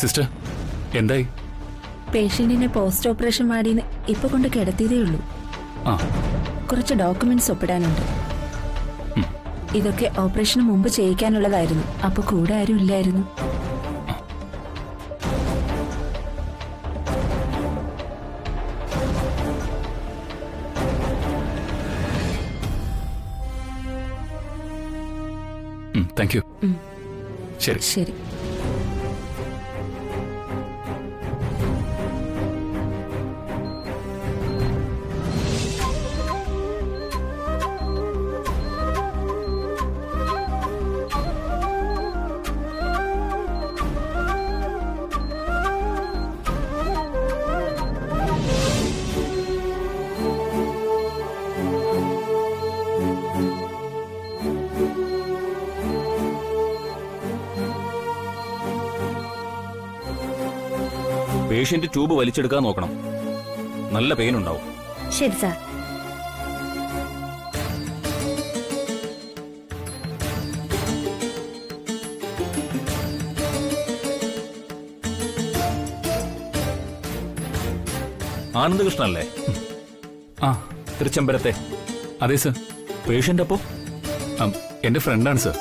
Sister എന്തായി? പേഷ്യന്റിനെ post operation വാർഡിന് ഇപ്പൊ കൊണ്ട് കിടത്തിയതേ ഉള്ളൂ. കുറച്ച് ഡോക്യുമെന്റ്സ് ഒപ്പിടാനുണ്ട്. ഇതൊക്കെ ഓപ്പറേഷന് മുമ്പ് ചെയ്യിക്കാനുള്ളതായിരുന്നു. അപ്പൊ കൂടെ ആരും ഇല്ലായിരുന്നു. Thank you. ശരി ശരി. പേഷ്യന്റ് ട്യൂബ് വലിച്ചെടുക്കാൻ നോക്കണം. നല്ല പെയിൻ ഉണ്ടാവും. ശരി സാർ. ആനന്ദകൃഷ്ണൻ അല്ലേ? തൃച്ചംബരത്തെ. അതെ സർ. പേഷ്യന്റ് അപ്പോ എന്റെ ഫ്രണ്ടാണ് സർ.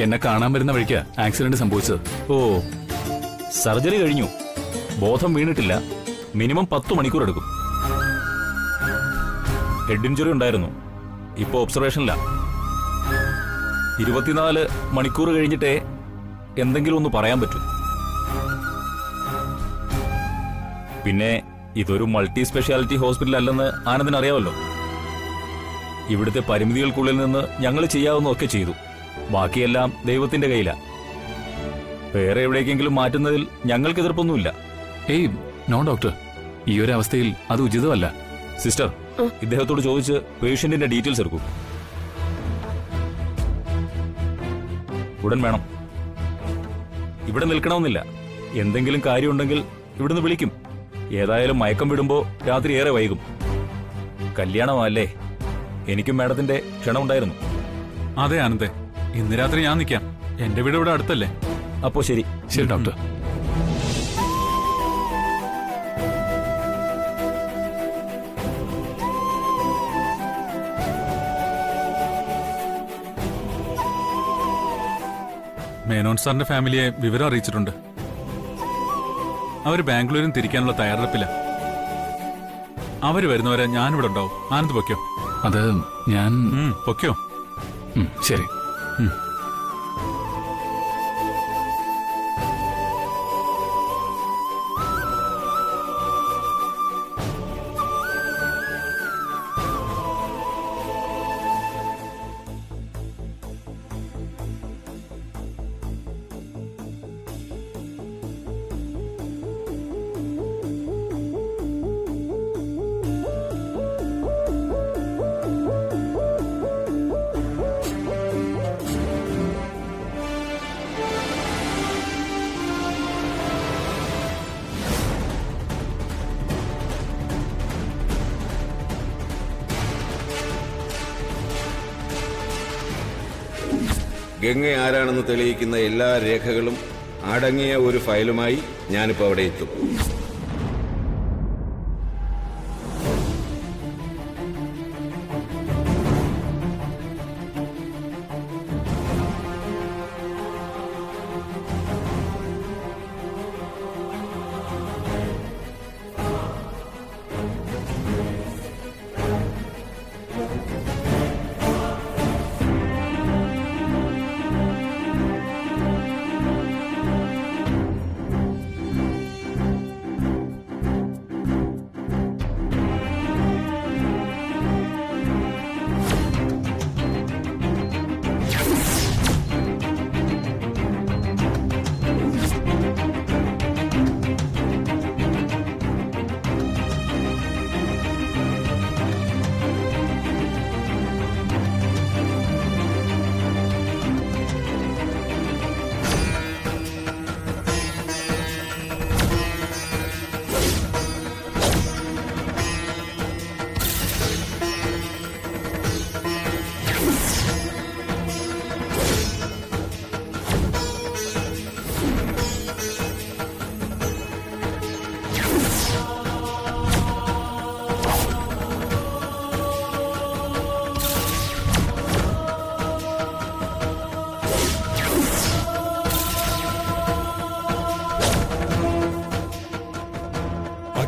എന്നെ കാണാൻ വരുന്ന വഴിക്ക് ആക്സിഡന്റ് സംഭവിച്ചത്. ഓ, സർജറി കഴിഞ്ഞു. ബോധം വീണിട്ടില്ല. മിനിമം 10 മണിക്കൂർ എടുക്കും. ഹെഡ് ഇഞ്ചുറി ഉണ്ടായിരുന്നു. ഇപ്പോ ഒബ്സർവേഷനില്ല. 24 മണിക്കൂർ കഴിഞ്ഞിട്ടേ എന്തെങ്കിലും ഒന്ന് പറയാൻ പറ്റൂ. പിന്നെ ഇതൊരു മൾട്ടി സ്പെഷ്യാലിറ്റി ഹോസ്പിറ്റൽ അല്ലെന്ന് ആനന്ദിന് അറിയാമല്ലോ. ഇവിടുത്തെ പരിമിതികൾക്കുള്ളിൽ നിന്ന് ഞങ്ങൾ ചെയ്യാവുന്നതൊക്കെ ചെയ്തു. ബാക്കിയെല്ലാം ദൈവത്തിന്റെ കയ്യിലാണ്. വേറെ എവിടേക്കെങ്കിലും മാറ്റുന്നതിൽ ഞങ്ങൾക്ക് എതിർപ്പൊന്നുമില്ല. ഏയ് നോ ഡോക്ടർ, ഈ ഒരു അവസ്ഥയിൽ അത് ഉചിതമല്ല. സിസ്റ്റർ, ഇദ്ദേഹത്തോട് ചോദിച്ച് പേഷ്യന്റിന്റെ ഡീറ്റെയിൽസ് എടുക്കൂ. ഉടൻ വേണം. ഇവിടെ നിൽക്കണമെന്നില്ല. എന്തെങ്കിലും കാര്യമുണ്ടെങ്കിൽ ഇവിടുന്ന് വിളിക്കും. ഏതായാലും മയക്കം വിടുമ്പോ രാത്രി ഏറെ വൈകും. കല്യാണമല്ലേ? എനിക്കും മാഡത്തിന്റെ ക്ഷണമുണ്ടായിരുന്നു. അതെ ആനന്ദേ, ഇന്ന് രാത്രി ഞാൻ നിൽക്കാം. എന്റെ വീട് ഇവിടെ അടുത്തല്ലേ. അപ്പോ ശരി. ശരി ഡോക്ടർ. മേനോൻ സാറിന്റെ ഫാമിലിയെ വിവരം അറിയിച്ചിട്ടുണ്ട്. അവര് ബാംഗ്ലൂരിൽ തിരിക്കാനുള്ള തയ്യാറെടുപ്പില്ല. അവര് വരുന്നവരെ ഞാനിവിടെ ഉണ്ടാവും. ആനന്ദ് പൊക്കോ. അത് ഞാൻ പൊക്കോ. ശരി. ഗംഗ ആരാണെന്ന് തെളിയിക്കുന്ന എല്ലാ രേഖകളും അടങ്ങിയ ഒരു ഫയലുമായി ഞാനിപ്പോൾ അവിടെ എത്തും.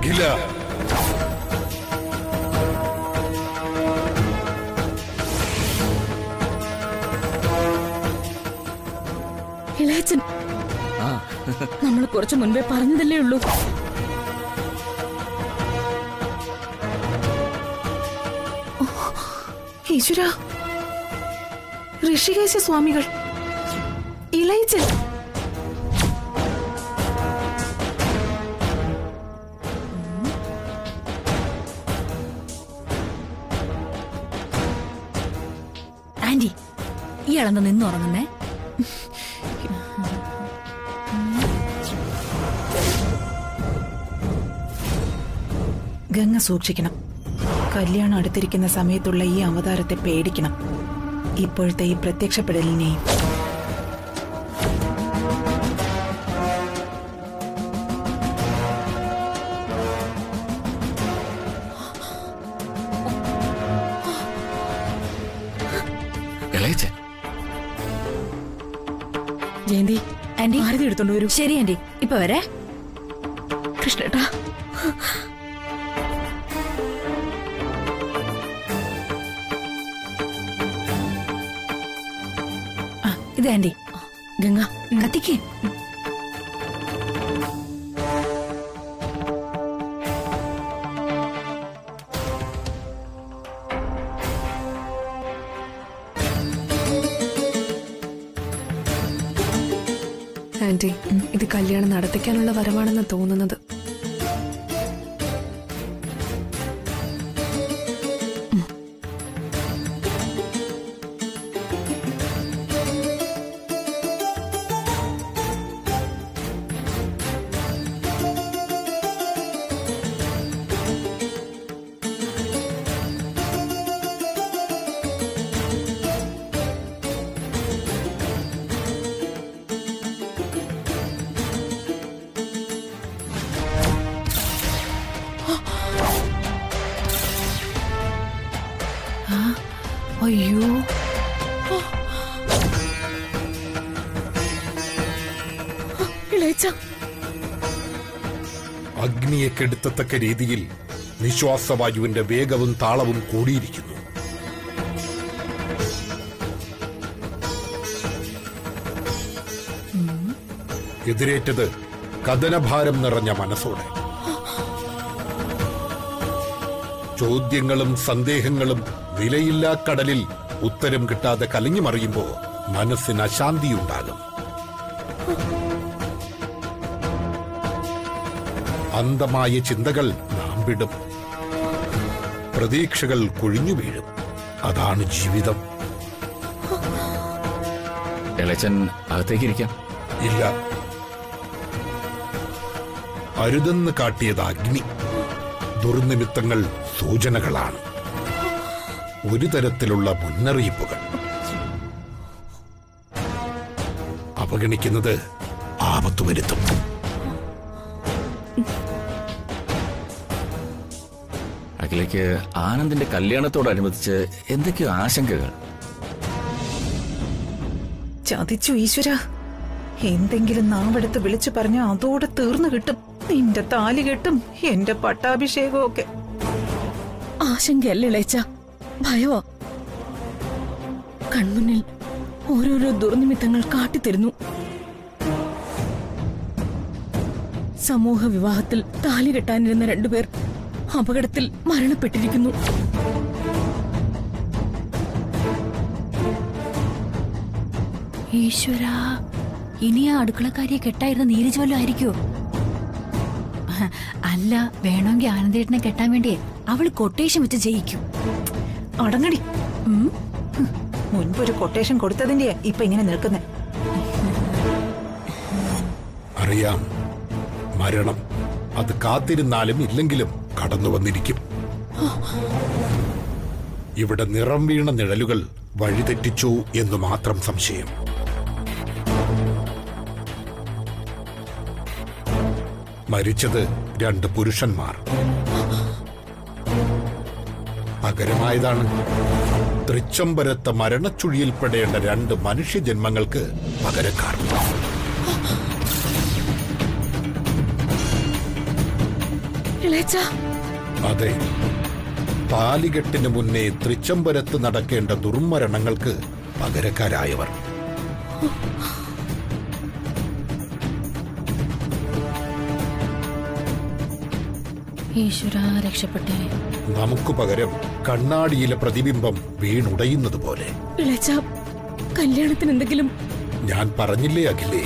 അഖില, ഇളയച്ചൻ, നമ്മൾ കുറച്ചു മുൻപേ പറഞ്ഞതല്ലേ ഉള്ളൂ. ഈശ്വര, ഋഷികേശ സ്വാമികൾ, ഇളയച്ചൻ. ആന്റി, ഇയാളെന്ന് നിന്നുറങ്ങുന്നേ. ഗംഗ സൂക്ഷിക്കണം. കല്യാണം അടുത്തിരിക്കുന്ന സമയത്തുള്ള ഈ അവതാരത്തെ പേടിക്കണം. ഇപ്പോഴത്തെ ഈ പ്രത്യക്ഷപ്പെടലിനെയും. ജയന്തി, ആന്റി, ആരതി എടുത്തോണ്ട് വരൂ. ശരി ആന്റി, ഇപ്പൊ വരെ. കൃഷ്ണേട്ടാ, ഇത് ആന്റി. ഗംഗ കത്തിക്ക്. ആന്റി, ഇത് കല്യാണം നടത്തിക്കാനുള്ള വരവാണെന്ന് തോന്നുന്നത്. അയ്യോ, ഇളയച്ച. അഗ്നിയെ കെടുത്തത്തക്ക രീതിയിൽ നിശ്വാസവായുവിന്റെ വേഗവും താളവും കൂടിയിരിക്കുന്നു. എതിരേറ്റത് കഥനഭാരം നിറഞ്ഞ മനസ്സോടെ. ചോദ്യങ്ങളും സന്ദേഹങ്ങളും വിലയില്ലാ കടലിൽ ഉത്തരം കിട്ടാതെ കലങ്ങിമറിയുമ്പോ മനസ്സിന് അശാന്തിയുണ്ടാകും. അന്ധമായ ചിന്തകൾ നാം വിടും, പ്രതീക്ഷകൾ കൊഴിഞ്ഞു വീഴും. അതാണ് ജീവിതം. ഇളയച്ചൻ അകത്തേക്കിരിക്കാം. ഇല്ല, അരുതെന്ന് കാട്ടിയത് അഗ്നി. ദുർനിമിത്തങ്ങൾ സൂചനകളാണ്, ഒരു തരത്തിലുള്ള മുന്നറിയിപ്പുകൾ. അവഗണിക്കുന്നത് ആപത്തു വരുത്തും. അഖിലേക്ക് ആനന്ദിന്റെ കല്യാണത്തോടനുബന്ധിച്ച് എന്തൊക്കെയോ ആശങ്കകൾ. ചതിച്ചു ഈശ്വര. എന്തെങ്കിലും നാവെടുത്ത് വിളിച്ചു പറഞ്ഞ അതോടെ തീർന്നു കിട്ടും. നിന്റെ താലി കെട്ടും എന്റെ പട്ടാഭിഷേകവും ഒക്കെ. ആശങ്കയല്ല ഇളയച്ച, ഭയവാ. കൺമുന്നിൽ ഓരോരോ ദുർനിമിത്തങ്ങൾ കാട്ടിത്തരുന്നു. സമൂഹ വിവാഹത്തിൽ താലി കെട്ടാനിരുന്ന രണ്ടുപേർ അപകടത്തിൽ മരണപ്പെട്ടിരിക്കുന്നു. ഈശ്വര, ഇനി ആ അടുക്കളക്കാരിയെ കെട്ടായിരുന്ന നീരജ് വല്ലതും ആയിരിക്കുമോ? അല്ല, വേണമെങ്കിൽ ആനന്ദേട്ടനെ കെട്ടാൻ വേണ്ടിയേ അവള് കൊട്ടേഷൻ വെച്ച് ജയിക്കും. അടങ്ങടി. മുൻപൊരു കൊട്ടേഷൻ കൊടുത്തതിന്റെ ഇപ്പൊ ഇങ്ങനെ നിൽക്കുന്നേ. അറിയാം, മരണം അത് കാത്തിരുന്നാലും ഇല്ലെങ്കിലും കടന്നു വന്നിരിക്കും. ഇവിടെ നിറം വീണ നിഴലുകൾ വഴിതെറ്റിച്ചു എന്ന് മാത്രം സംശയം. മരിച്ചത് 2 പുരുഷന്മാർ. പകരമായതാണ് തൃച്ചംബരത്തെ മരണച്ചുഴിയിൽപ്പെടേണ്ട 2 മനുഷ്യജന്മങ്ങൾക്ക് പകരക്കാർ. ഇളയച്ച, അതെ, താലികെട്ടിന് മുന്നേ തൃച്ചംബരത്ത് നടക്കേണ്ട ദുർമരണങ്ങൾക്ക് പകരക്കാരായവർ. ഈശ്വര രക്ഷപ്പെട്ടെ. നമുക്ക് പകരം കണ്ണാടിയിലെ പ്രതിബിംബം വീണുടയുന്നത് പോലെ. ഇളയച്ച, കല്യാണത്തിന് എന്തെങ്കിലും? ഞാൻ പറഞ്ഞില്ലേ അഖിലേ,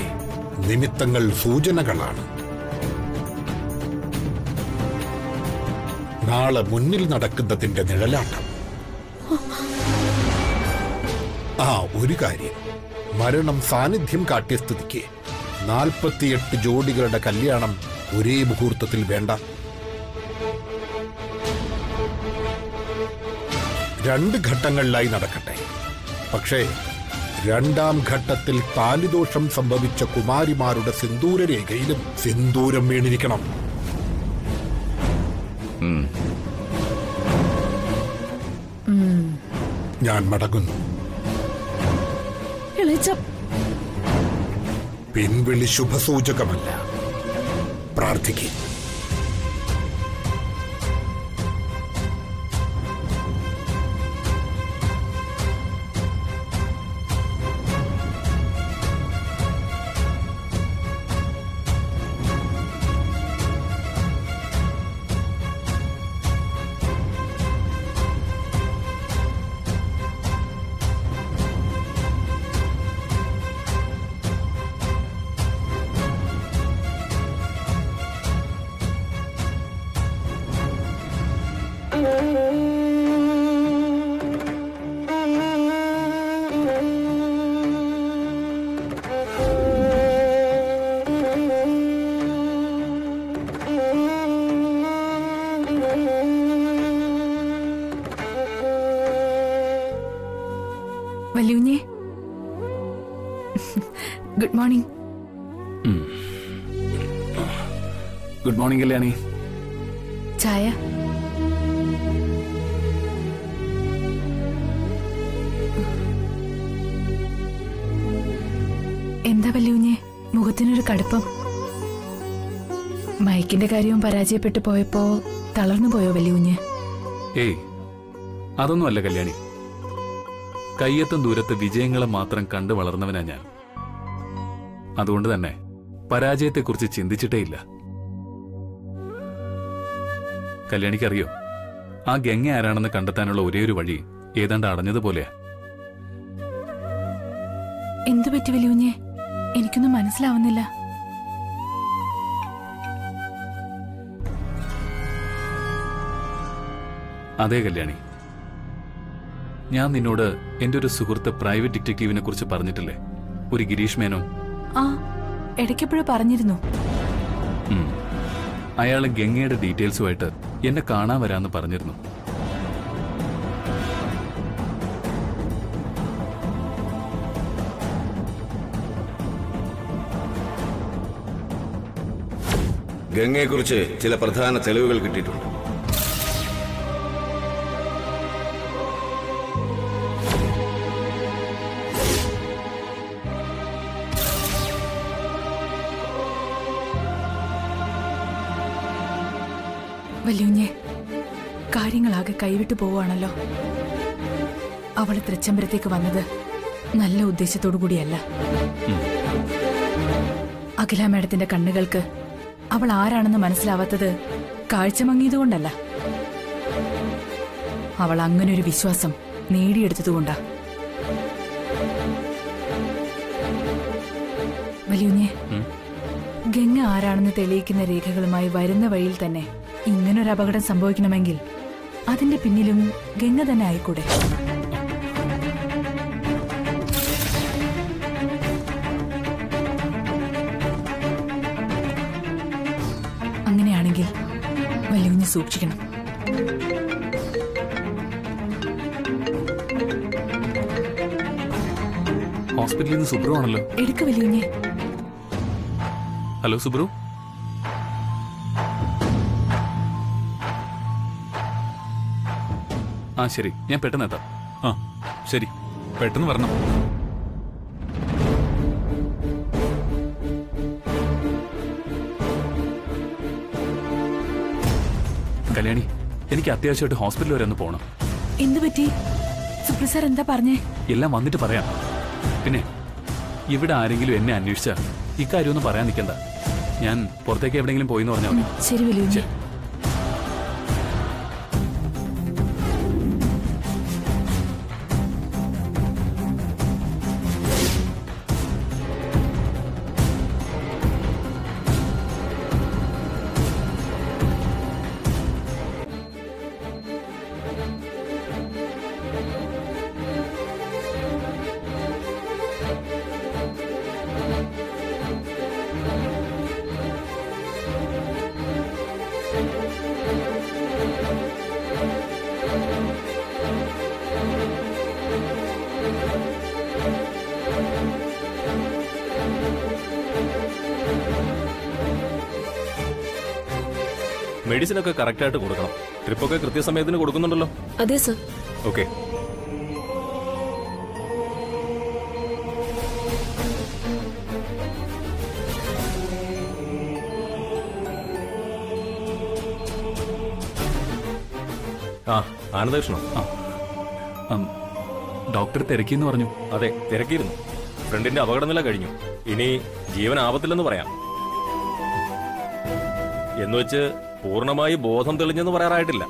നിമിത്തങ്ങൾ സൂചനകളാണ്. നാളെ മുന്നിൽ നടക്കുന്നതിന്റെ നിഴലാട്ടം. ഒരു കാര്യം, മരണം സാന്നിധ്യം കാട്ടിയ സ്ഥിതിക്ക് 48 ജോഡികളുടെ കല്യാണം ഒരേ മുഹൂർത്തത്തിൽ വേണ്ട. 2 ഘട്ടങ്ങളിലായി നടക്കട്ടെ. പക്ഷേ 2ാം ഘട്ടത്തിൽ താലിദോഷം സംഭവിച്ച കുമാരിമാരുടെ സിന്ദൂരരേഖയിലും സിന്ദൂരം വീണിരിക്കണം. ഞാൻ മടങ്ങുന്നു. പിൻവിളി ശുഭസൂചകമല്ല, പ്രാർത്ഥിക്കും. വല്യുഞ്ഞേ, good morning. Good morning Kalyani. ചായ? എന്താ വല്യുഞ്ഞേ മുഖത്തിനൊരു കടുപ്പം? മൈക്കിന്റെ കാര്യവും പരാജയപ്പെട്ടു പോയപ്പോ തളർന്നു പോയോ വല്യുഞ്ഞേ? ഏയ്, അതൊന്നും അല്ല കല്യാണി. കയ്യെത്തും ദൂരത്ത് വിജയങ്ങളെ മാത്രം കണ്ടു വളർന്നവനാ ഞാൻ. അതുകൊണ്ട് തന്നെ പരാജയത്തെക്കുറിച്ച് ചിന്തിച്ചിട്ടേയില്ല. കല്യാണിക്കറിയോ, ആ ഗംഗ ആരാണെന്ന് കണ്ടെത്താനുള്ള ഒരേയൊരു വഴി ഏതാണ്ട് അടഞ്ഞതുപോലെയാ. എന്തു പറ്റി വല്യുഞ്ഞേ? എനിക്കൊന്നും മനസ്സിലാവുന്നില്ല. അതെ കല്യാണി, ഞാൻ നിന്നോട് എന്റെ ഒരു സുഹൃത്ത് പ്രൈവറ്റ് ഡിറ്റക്റ്റീവിനെ കുറിച്ച് പറഞ്ഞിട്ടില്ലേ, ഒരു ഗിരീഷ് മേനോൻ? ഇടയ്ക്കെപ്പോഴും പറഞ്ഞിരുന്നു. അയാള് ഗംഗയുടെ ഡീറ്റെയിൽസുമായിട്ട് എന്നെ കാണാൻ വരാന്ന് പറഞ്ഞിരുന്നു. ഗംഗയെക്കുറിച്ച് ചില പ്രധാന തെളിവുകൾ കിട്ടിയിട്ടുണ്ട്. വല്യുഞ്ഞേ, കാര്യങ്ങളാകെ കൈവിട്ടു പോവുകയാണല്ലോ. അവള് തൃച്ചംബരത്തേക്ക് വന്നത് നല്ല ഉദ്ദേശത്തോടു കൂടിയല്ല. അഖില മേഡത്തിന്റെ കണ്ണുകൾക്ക് അവൾ ആരാണെന്ന് മനസ്സിലാവാത്തത് കാഴ്ചമങ്ങിയതുകൊണ്ടല്ല, അവൾ അങ്ങനൊരു വിശ്വാസം നേടിയെടുത്തതുകൊണ്ടാ. വല്യുഞ്ഞേ, ഗംഗ ആരാണെന്ന് തെളിയിക്കുന്ന രേഖകളുമായി വരുന്ന വഴിയിൽ തന്നെ ഇങ്ങനൊരു അപകടം സംഭവിക്കണമെങ്കിൽ അതിന്റെ പിന്നിലും ഗംഗ തന്നെ ആയിക്കൂടെ? അങ്ങനെയാണെങ്കിൽ വല്യുഞ്ഞ് സൂക്ഷിക്കണം. ഹോസ്പിറ്റലിൽ നിന്ന് സുബ്രു ആണല്ലോ. എടുക്ക വല്യുഞ്ഞേ. ഹലോ സുബ്രു. ശരി, ഞാൻ പെട്ടെന്ന് എത്താം. ശരി, പെട്ടെന്ന് വരണം. കല്യാണി, എനിക്ക് അത്യാവശ്യമായിട്ട് ഹോസ്പിറ്റൽ വരെ ഒന്ന് പോകണം. എന്തു പറ്റി? സുപ്രീത് സാർ എന്താ പറഞ്ഞേ? എല്ലാം വന്നിട്ട് പറയാം. പിന്നെ ഇവിടെ ആരെങ്കിലും എന്നെ അന്വേഷിച്ച ഇക്കാര്യമൊന്നും പറയാൻ നിൽക്കണ്ട. ഞാൻ പുറത്തേക്ക് എവിടെയെങ്കിലും പോയിന്ന് പറഞ്ഞാൽ മതി. ശരി വലിയ. മെഡിസിൻ ഒക്കെ കറക്റ്റ് ആയിട്ട് കൊടുക്കണം. ട്രിപ്പൊക്കെ കൃത്യസമയത്തിന് കൊടുക്കുന്നുണ്ടല്ലോ? അതെ സർ. ഓക്കെ. ആ ആനന്ദകൃഷ്ണോ? ഡോക്ടർ തിരക്കിന്ന് പറഞ്ഞു. അതെ, തിരക്കിയിരുന്നു. ഫ്രണ്ടിന്റെ അപകടനില കഴിഞ്ഞു. ഇനി ജീവൻ ആപത്തില്ലെന്ന് പറയാം. എന്നുവെച്ച് പൂർണ്ണമായി ബോധം തെളിഞ്ഞെന്ന് പറയാറായിട്ടില്ല.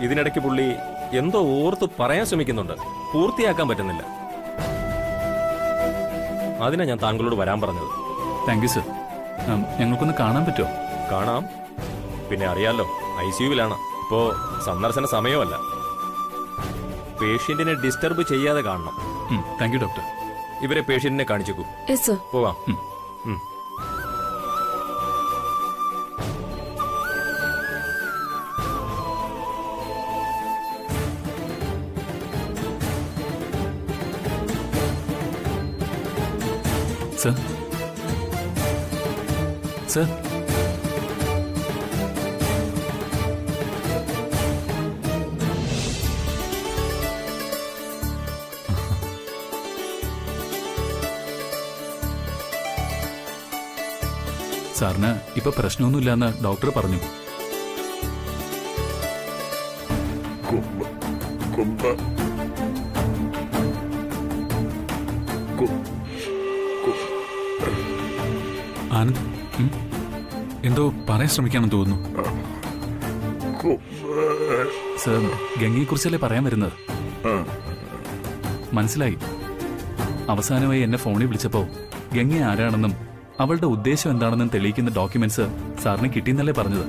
ഇതിനിടയ്ക്ക് പുള്ളി എന്തോ ഓർത്ത് പറയാൻ ശ്രമിക്കുന്നുണ്ട്, പൂർത്തിയാക്കാൻ പറ്റുന്നില്ല. അതിനാ ഞാൻ താങ്കളോട് വരാൻ പറഞ്ഞത്. Thank you sir. ഞങ്ങൾക്കൊന്ന് കാണാൻ പറ്റുമോ? കാണാം. പിന്നെ അറിയാലോ, ICUവിലാണ്. ഇപ്പോ സന്ദർശന സമയമല്ല. പേഷ്യന്റിനെ ഡിസ്റ്റർബ് ചെയ്യാതെ കാണണം. Thank you doctor. ഇവരെ പേഷ്യന്റിനെ കാണിച്ചേക്കൂ. പോവാം. സർ, സർ, സാറിന് ഇപ്പൊ പ്രശ്നമൊന്നുമില്ലെന്ന് ഡോക്ടർ പറഞ്ഞു. ആനന്ദ്, എന്തോ പറയാൻ ശ്രമിക്കാണെന്ന് തോന്നുന്നു. സർ, ഗംഗയെ കുറിച്ചല്ലേ പറയാൻ വരുന്നത്? മനസ്സിലായി. അവസാനമായി എന്നെ ഫോണിൽ വിളിച്ചപ്പോ ഗംഗ ആരാണെന്നും അവളുടെ ഉദ്ദേശം എന്താണെന്നും തെളിയിക്കുന്ന ഡോക്യുമെന്റ്സ് സാറിന് കിട്ടിയെന്നല്ലേ പറഞ്ഞത്?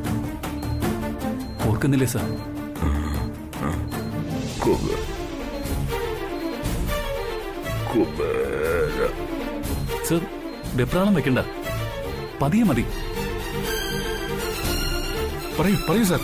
ഓർക്കുന്നില്ലേ സാർ? സർ, വെപ്രാളം വെക്കണ്ട, പതിയെ മതി. പറയൂ സാർ.